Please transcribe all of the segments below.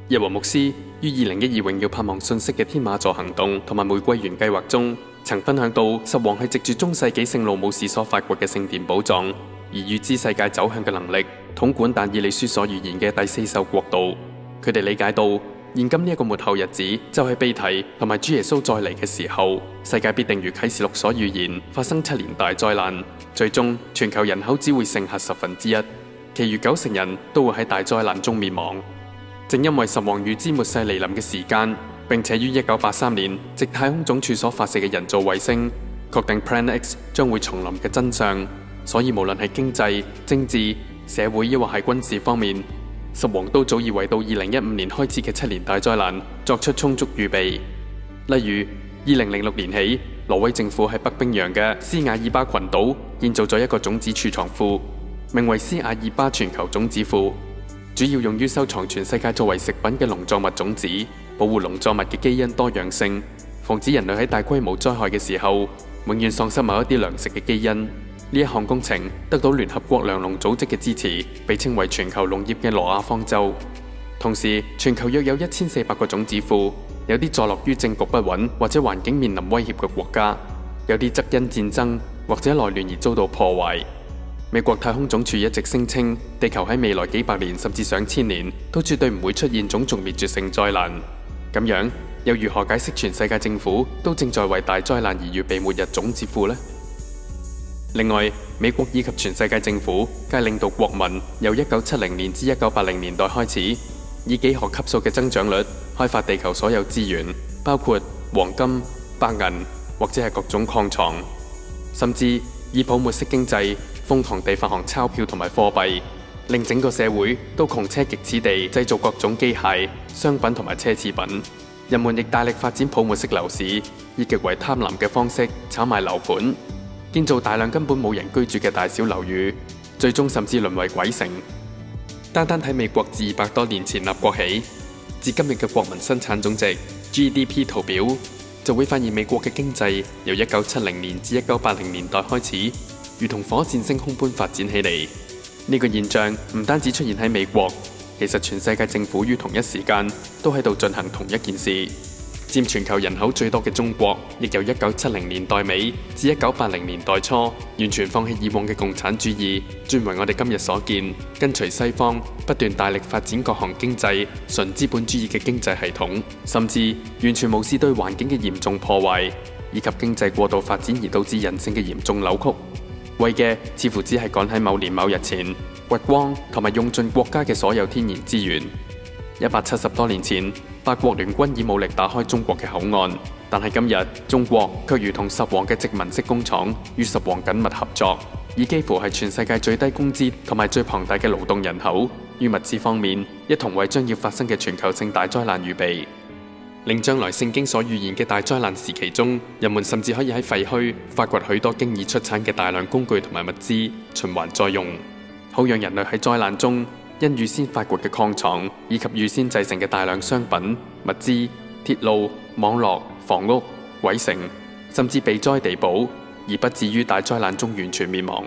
日華牧師於2012榮耀盼望信息嘅天馬座行動同埋玫瑰園計劃中，曾分享到實王係藉住中世紀聖路姆士所發掘嘅聖殿寶藏，而預知世界走向嘅能力，統管但以理書所預言嘅第四獸國度。佢哋理解到，現今呢一個末後日子就係被提同埋主耶穌再嚟嘅時候，世界必定如啟示錄所預言發生7年大災難，最終全球人口只會剩下1/10，其餘90%人都會喺大災難中滅亡。正因為實王預知末世來臨嘅時間，並且於1983年藉太空總署所發射嘅人造衛星確定 Plan X 將會重臨嘅真相，所以無論係經濟、政治、社會抑或係軍事方面，實王都早已為到2015年開始嘅7年大災難作出充足預備。例如2006年起，挪威政府喺北冰洋嘅斯瓦爾巴群島建造咗一個種子儲藏庫，名為斯瓦爾巴全球種子庫，主要用於收藏全世界作為食品嘅農作物種子，保護農作物嘅基因多樣性，防止人類喺大規模災害嘅時候永遠喪失某一啲糧食嘅基因。呢一項工程得到聯合國糧農組織嘅支持，被稱為全球農業嘅挪亞方舟。同時，全球約有1400個種子庫，有啲坐落於政局不穩或者環境面臨威脅嘅國家，有啲則因戰爭或者內亂而遭到破壞。美國太空總署一直聲稱，地球喺未來幾百年甚至上千年都絕對唔會出現種族滅絕性災難。咁樣又如何解釋全世界政府都正在為大災難而預備末日種子庫呢？另外，美國以及全世界政府皆領導國民由1970年至1980年代開始，以幾何級數嘅增長率開發地球所有資源，包括黃金、白銀或者係各種礦床，甚至以泡沫式經濟瘋狂地發行鈔票同埋貨幣，令整個社會都窮奢極侈地製造各種機械、商品同埋奢侈品。人們亦大力發展泡沫式樓市，以極為貪婪嘅方式炒賣樓盤，建造大量根本冇人居住嘅大小樓宇，最終甚至淪為鬼城。單單睇美國自200多年前立國起，至今日嘅國民生產總值 GDP 圖表，就會發現美國嘅經濟由1970年至1980年代開始，如同火箭升空般發展起嚟。呢個現象唔單止出現喺美國，其實全世界政府於同一時間都喺度進行同一件事。佔全球人口最多嘅中國，亦由1970年代尾至1980年代初，完全放棄以往嘅共產主義，轉為我哋今日所見，跟隨西方不斷大力發展各項經濟純資本主義嘅經濟系統，甚至完全無視對環境嘅嚴重破壞，以及經濟過度發展而導致人性嘅嚴重扭曲。為嘅似乎只係趕喺某年某日前掘光同埋用盡國家嘅所有天然資源。170多年前，法國聯軍以武力打開中國嘅口岸，但係今日中國卻如同實王嘅殖民式工廠，與實王緊密合作，以幾乎係全世界最低工資同埋最龐大嘅勞動人口，於物資方面一同為將要發生嘅全球性大災難預備，令將來聖經所預言嘅大災難時期中，人們甚至可以喺廢墟發掘許多經已出產嘅大量工具同埋物資，循環再用，好讓人類喺災難中因預先發掘嘅礦床以及預先製成嘅大量商品、物資、鐵路、網絡、房屋、鬼城，甚至避災地保，而不至於大災難中完全滅亡。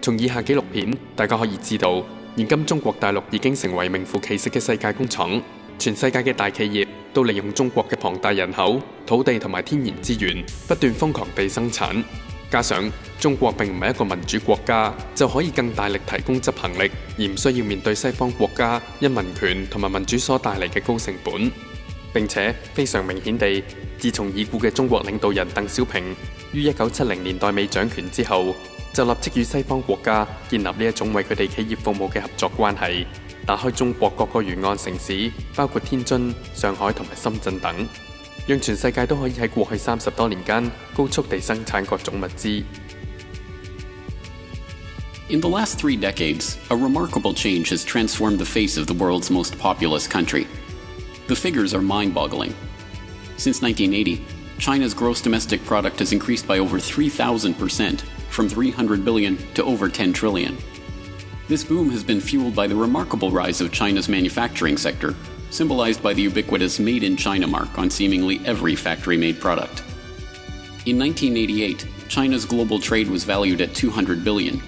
從以下紀錄片，大家可以知道，現今中國大陸已經成為名副其實嘅世界工廠，全世界嘅大企業都利用中國嘅龐大人口、土地同埋天然資源，不斷瘋狂地生產。加上中國並唔係一個民主國家，就可以更大力提供執行力，而唔需要面對西方國家因民權同埋民主所帶嚟嘅高成本。並且非常明顯地，自從已故嘅中國領導人鄧小平於1970年代尾掌權之後，就立即與西方國家建立呢一種為佢哋企業服務嘅合作關係，打開中國各個沿岸城市，包括天津、上海同埋深圳等，讓全世界都可以喺過去30多年間高速地生產各種物資。In the last 3 decades, a remarkable change has transformed the face of the world's most populous country. The figures are mind-boggling. Since 1980, China's gross domestic product has increased by over 3,000%, from 300 billion to over 10 trillion. This boom has been fueled by the remarkable rise of China's manufacturing sector, symbolized by the ubiquitous Made in China mark on seemingly every factory-made product. In 1988, China's global trade was valued at 200 billion.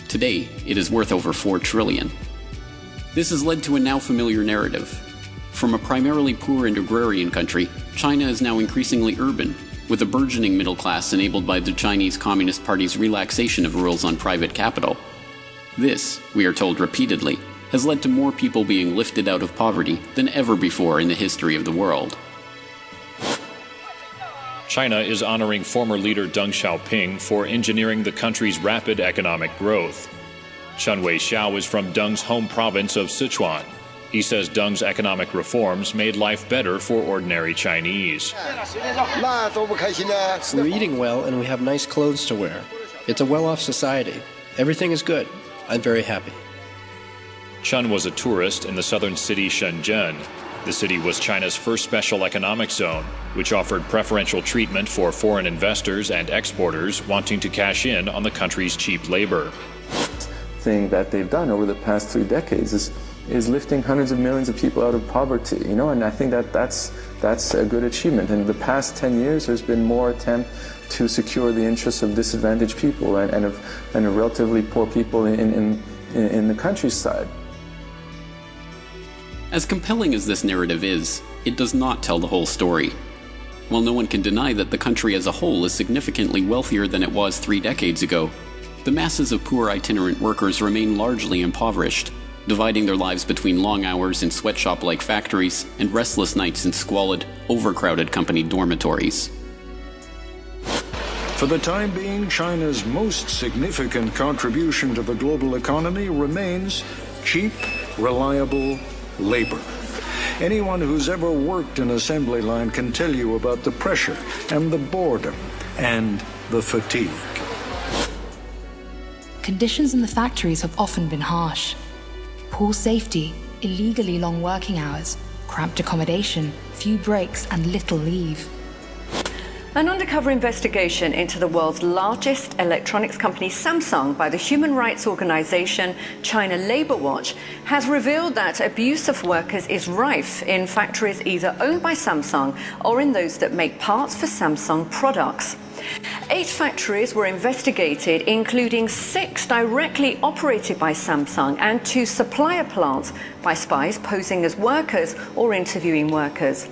Today, it is worth over 4 trillion. This has led to a now familiar narrative. From a primarily poor and agrarian country, China is now increasingly urban, with a burgeoning middle class enabled by the Chinese Communist Party's relaxation of rules on private capital. This, we are told repeatedly, has led to more people being lifted out of poverty than ever before in the history of the world. China is honoring former leader Deng Xiaoping for engineering the country's rapid economic growth. Chen Wei-xiao is from Deng's home province of Sichuan. He says Deng's economic reforms made life better for ordinary Chinese. We're eating well and we have nice clothes to wear. It's a well-off society. Everything is good. I'm very happy. Chen was a tourist in the southern city Shenzhen. The city was China's first special economic zone, which offered preferential treatment for foreign investors and exporters wanting to cash in on the country's cheap labor. Thing that they've done over the past 3 decades is lifting hundreds of millions of people out of poverty, and I think that's a good achievement. In the past 10 years, there's been more attempt to secure the interests of disadvantaged people and of relatively poor people in the countryside. As compelling as this narrative is, it does not tell the whole story. While no one can deny that the country as a whole is significantly wealthier than it was 3 decades ago, the masses of poor itinerant workers remain largely impoverished, dividing their lives between long hours in sweatshop-like factories and restless nights in squalid, overcrowded company dormitories. For the time being, China's most significant contribution to the global economy remains cheap, reliable labor. Anyone who's ever worked an assembly line can tell you about the pressure and the boredom and the fatigue. Conditions in the factories have often been harsh. Poor safety, illegally long working hours, cramped accommodation, few breaks, and little leave. An undercover investigation into the world's largest electronics company, Samsung, by the human rights organization China Labor Watch, has revealed that abuse of workers is rife in factories either owned by Samsung or in those that make parts for Samsung products. 8 factories were investigated, including 6 directly operated by Samsung and 2 supplier plants by spies posing as workers or interviewing workers.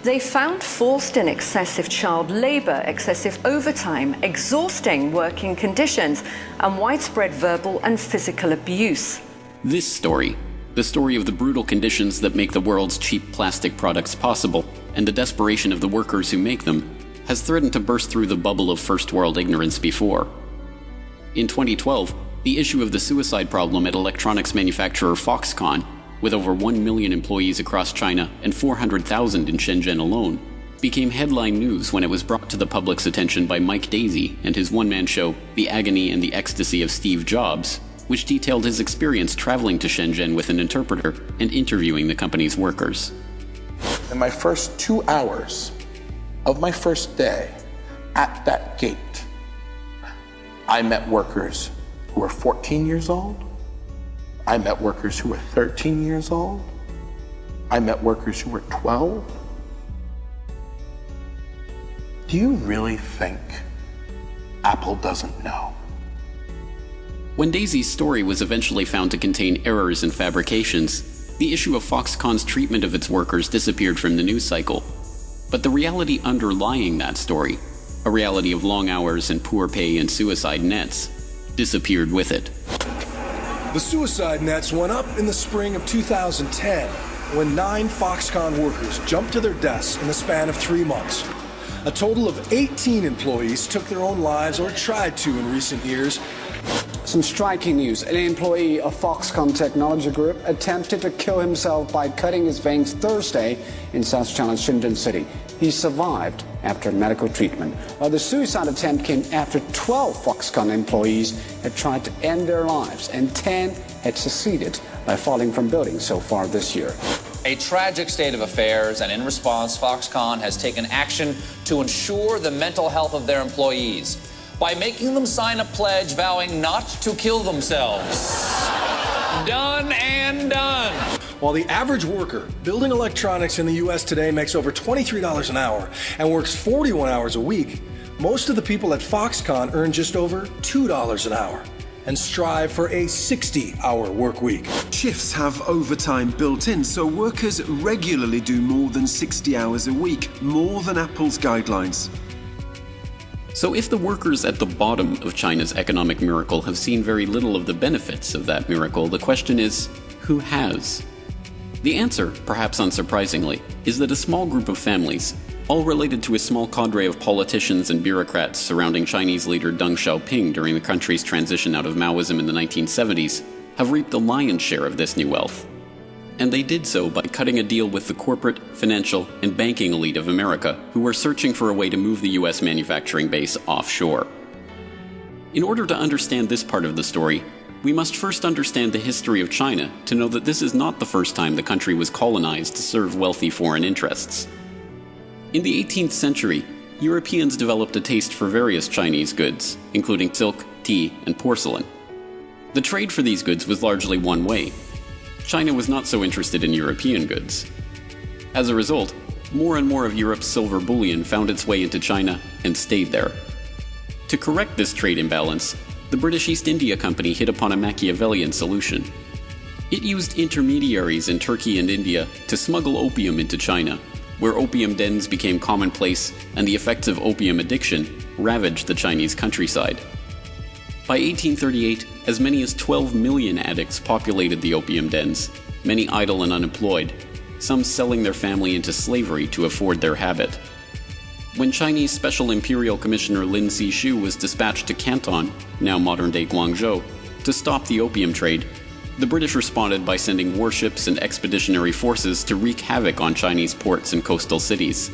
They found forced and excessive child labor, excessive overtime, exhausting working conditions, and widespread verbal and physical abuse. This story, the story of the brutal conditions that make the world's cheap plastic products possible, and the desperation of the workers who make them, has threatened to burst through the bubble of first world ignorance before. In 2012, the issue of the suicide problem at electronics manufacturer Foxconn, with over 1 million employees across China and 400,000 in Shenzhen alone, became headline news when it was brought to the public's attention by Mike Daisy and his one-man show, The Agony and the Ecstasy of Steve Jobs, which detailed his experience traveling to Shenzhen with an interpreter and interviewing the company's workers. In my first 2 hours of my first day at that gate, I met workers who were 14 years old. I met workers who were 13 years old. I met workers who were 12. Do you really think Apple doesn't know? When Daisy's story was eventually found to contain errors and fabrications, the issue of Foxconn's treatment of its workers disappeared from the news cycle. But the reality underlying that story, a reality of long hours and poor pay and suicide nets, disappeared with it. The suicide nets went up in the spring of 2010 when 9 Foxconn workers jumped to their desks in the span of 3 months. A total of 18 employees took their own lives or tried to in recent years. Some striking news. An employee of Foxconn Technology Group attempted to kill himself by cutting his veins Thursday in South China's Shenzhen city. He survived after medical treatment. The suicide attempt came after 12 Foxconn employees had tried to end their lives, and 10 had succeeded by falling from buildings so far this year. A tragic state of affairs, and in response, Foxconn has taken action to ensure the mental health of their employees by making them sign a pledge vowing not to kill themselves. Done and done. While the average worker building electronics in the U.S. today makes over $23 an hour and works 41 hours a week, most of the people at Foxconn earn just over $2 an hour. and strive for a 60-hour work week. Shifts have overtime built in, so workers regularly do more than 60 hours a week, more than Apple's guidelines. So if the workers at the bottom of China's economic miracle have seen very little of the benefits of that miracle, the question is, who has? The answer, perhaps unsurprisingly, is that a small group of families, all related to a small cadre of politicians and bureaucrats surrounding Chinese leader Deng Xiaoping during the country's transition out of Maoism in the 1970s, have reaped the lion's share of this new wealth. And they did so by cutting a deal with the corporate, financial, and banking elite of America, who were searching for a way to move the US manufacturing base offshore. In order to understand this part of the story, we must first understand the history of China to know that this is not the first time the country was colonized to serve wealthy foreign interests. In the 18th century, Europeans developed a taste for various Chinese goods, including silk, tea, and porcelain. The trade for these goods was largely one way. China was not so interested in European goods. As a result, more and more of Europe's silver bullion found its way into China and stayed there. To correct this trade imbalance, the British East India Company hit upon a Machiavellian solution. It used intermediaries in Turkey and India to smuggle opium into China, where opium dens became commonplace and the effects of opium addiction ravaged the Chinese countryside. By 1838, as many as 12 million addicts populated the opium dens, many idle and unemployed, some selling their family into slavery to afford their habit. When Chinese Special Imperial Commissioner Lin Sishu was dispatched to Canton, now modern-day Guangzhou, to stop the opium trade, the British responded by sending warships and expeditionary forces to wreak havoc on Chinese ports and coastal cities.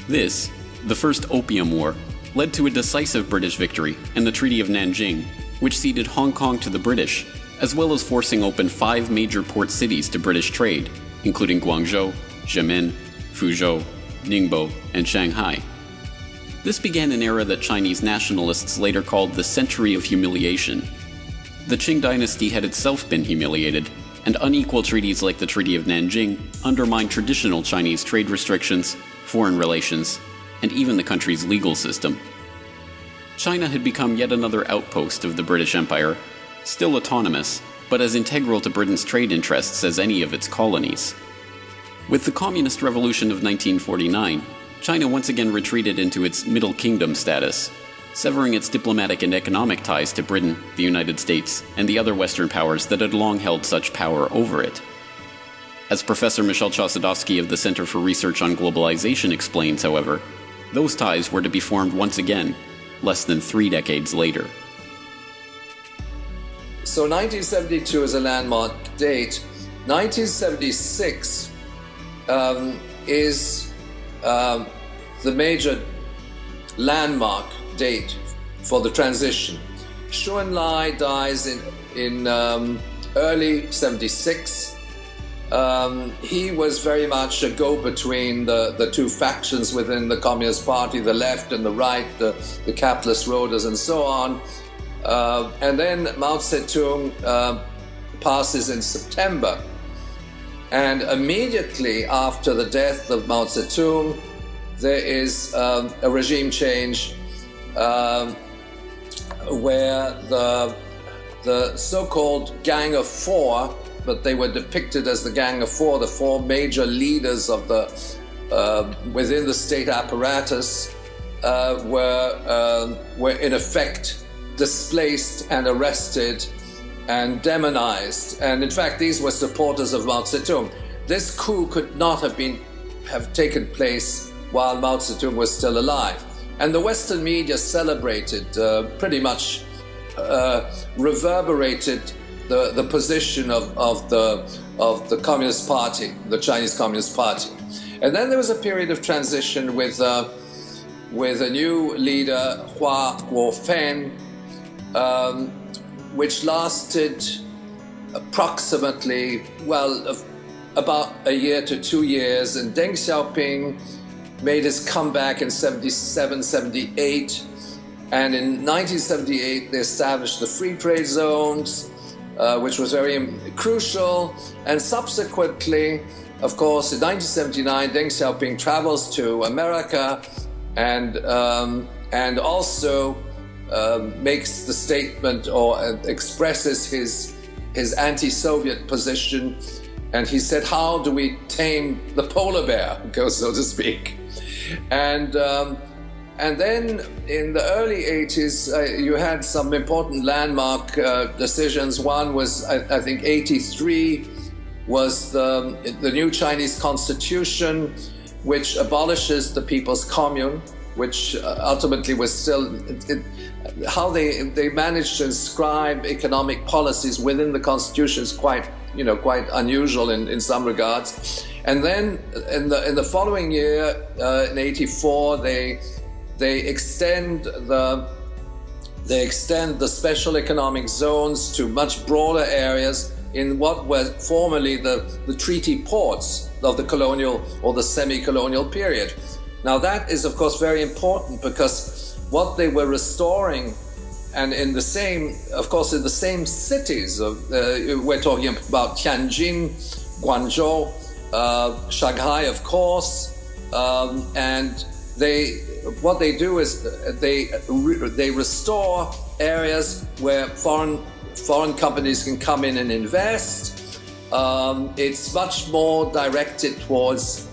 This, the First Opium War, led to a decisive British victory and the Treaty of Nanjing, which ceded Hong Kong to the British, as well as forcing open 5 major port cities to British trade, including Guangzhou, Xiamen, Fuzhou, Ningbo, and Shanghai. This began an era that Chinese nationalists later called the Century of Humiliation. The Qing dynasty had itself been humiliated, and unequal treaties like the Treaty of Nanjing undermined traditional Chinese trade restrictions, foreign relations, and even the country's legal system. China had become yet another outpost of the British Empire, still autonomous, but as integral to Britain's trade interests as any of its colonies. With the Communist Revolution of 1949, China once again retreated into its Middle Kingdom status, severing its diplomatic and economic ties to Britain, the United States, and the other Western powers that had long held such power over it. As Professor Michel Chossudovsky of the Center for Research on Globalization explains, however, those ties were to be formed once again, less than 3 decades later. So 1972 is a landmark date. 1976 is the major landmark date for the transition. Zhou Enlai dies in early 76. He was very much a go-between the two factions within the Communist Party, the left and the right, the capitalist roaders and so on. And then Mao Zedong passes in September. And immediately after the death of Mao Zedong, there is a regime change where the so-called Gang of Four, but they were depicted as the Gang of Four, the 4 major leaders of the within the state apparatus, were in effect displaced and arrested and demonized. And in fact, these were supporters of Mao Zedong. This coup could not have taken place while Mao Zedong was still alive. And the Western media celebrated, pretty much reverberated the position of the Communist Party, the Chinese Communist Party. And then there was a period of transition with a new leader, Hua Guofen, which lasted approximately, about a year to 2 years. And Deng Xiaoping made his comeback in 77, 78. And in 1978, they established the free trade zones, which was very crucial. And subsequently, of course, in 1979, Deng Xiaoping travels to America and also makes the statement or expresses his anti-Soviet position, and he said, "How do we tame the polar bear?" so to speak. And then in the early 80s, you had some important landmark decisions. One was, I think, 83 was the new Chinese constitution, which abolishes the People's Commune, which ultimately was still how they managed to inscribe economic policies within the constitution is quite unusual in some regards. And then in the following year, in 84, they extend the special economic zones to much broader areas in what were formerly the treaty ports of the colonial or the semi-colonial period. Now that is of course very important, because what they were restoring, and in the same cities we're talking about Tianjin, Guangzhou, Shanghai, of course, and what they do is they restore areas where foreign companies can come in and invest. It's much more directed towards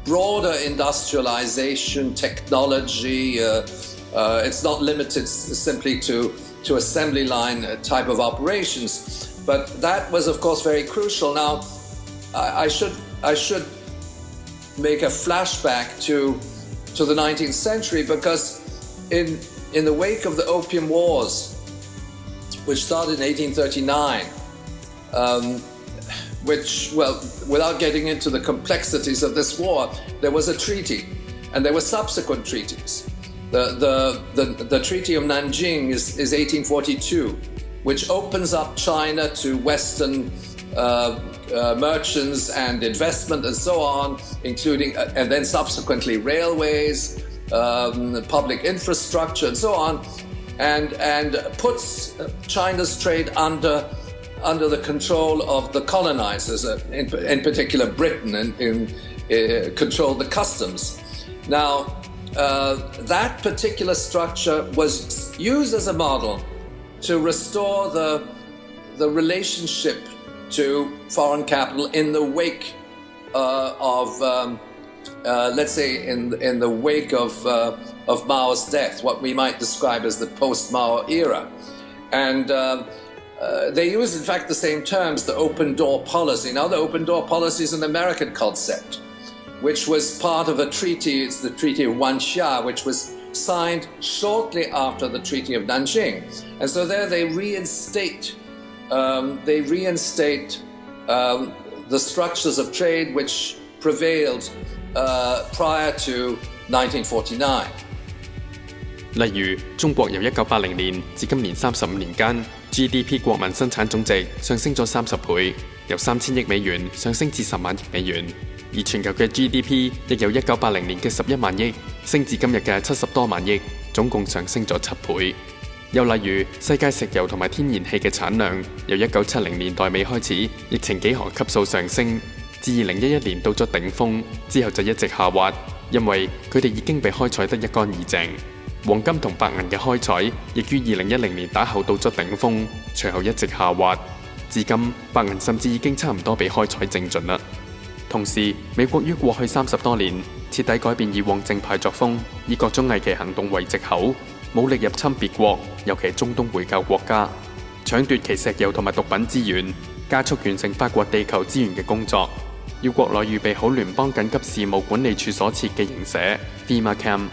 broader industrialization, technology. It's not limited simply to assembly line type of operations. But that was, of course, very crucial. Now, I should make a flashback to the 19th century, because in the wake of the Opium Wars, which started in 1839, without getting into the complexities of this war, there was a treaty, and there were subsequent treaties. The Treaty of Nanjing is 1842, which opens up China to Western merchants and investment and so on, including, and then subsequently railways, public infrastructure and so on, and puts China's trade under the control of the colonizers, in particular Britain, and controlled the customs. Now, that particular structure was used as a model to restore the relationship to foreign capital in the wake of let's say in the wake of Mao's death, what we might describe as the post-Mao era. And they use, in fact, the same terms, the open door policy. Now, the open door policy is an American concept, which was part of a treaty. It's the Treaty of Wanxia, which was signed shortly after the Treaty of Nanjing. And so there they reinstate the structures of trade which prevailed prior to 1949. 例如，中國由1980年至今年35年間 ，GDP 國民生產總值上升咗30倍，由3000億美元上升至10萬億美元。而全球嘅 GDP 亦由1980年嘅11萬億升至今日嘅70多萬億，總共上升咗7倍。又例如，世界石油同埋天然氣嘅產量由1970年代尾開始，疫情幾何級數上升，至2011年到咗頂峰，之後就一直下滑，因為佢哋已經被開採得一乾二淨。黃金同白銀嘅開採亦於2010年打後到咗頂峰，隨後一直下滑，至今白銀甚至已經差唔多被開採淨盡啦。同時，美國於過去30多年徹底改變以往正派作風，以各種偽旗行動為藉口，武力入侵別國，尤其中東回教國家，搶奪其石油同埋毒品資源，加速完成發掘地球資源嘅工作。要國內預備好聯邦緊急事務管理處所設嘅營舍 FEMA Camp、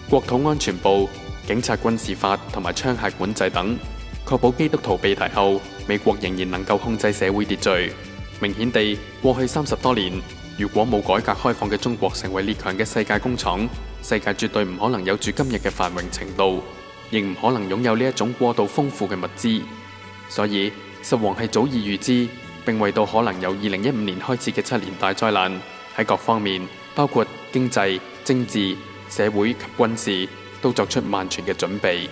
國土安全部、警察軍事法同埋槍械管制等，確保基督徒被提後，美國仍然能夠控制社會秩序。明顯地，過去30多年，如果冇改革開放嘅中國成為列強嘅世界工廠，世界絕對唔可能有住今日嘅繁榮程度，亦唔可能擁有呢一種過度豐富嘅物資。所以，實王係早已預知，並為到可能由2015年開始嘅7年大災難，喺各方面，包括經濟、政治、社會及軍事，都作出萬全嘅準備。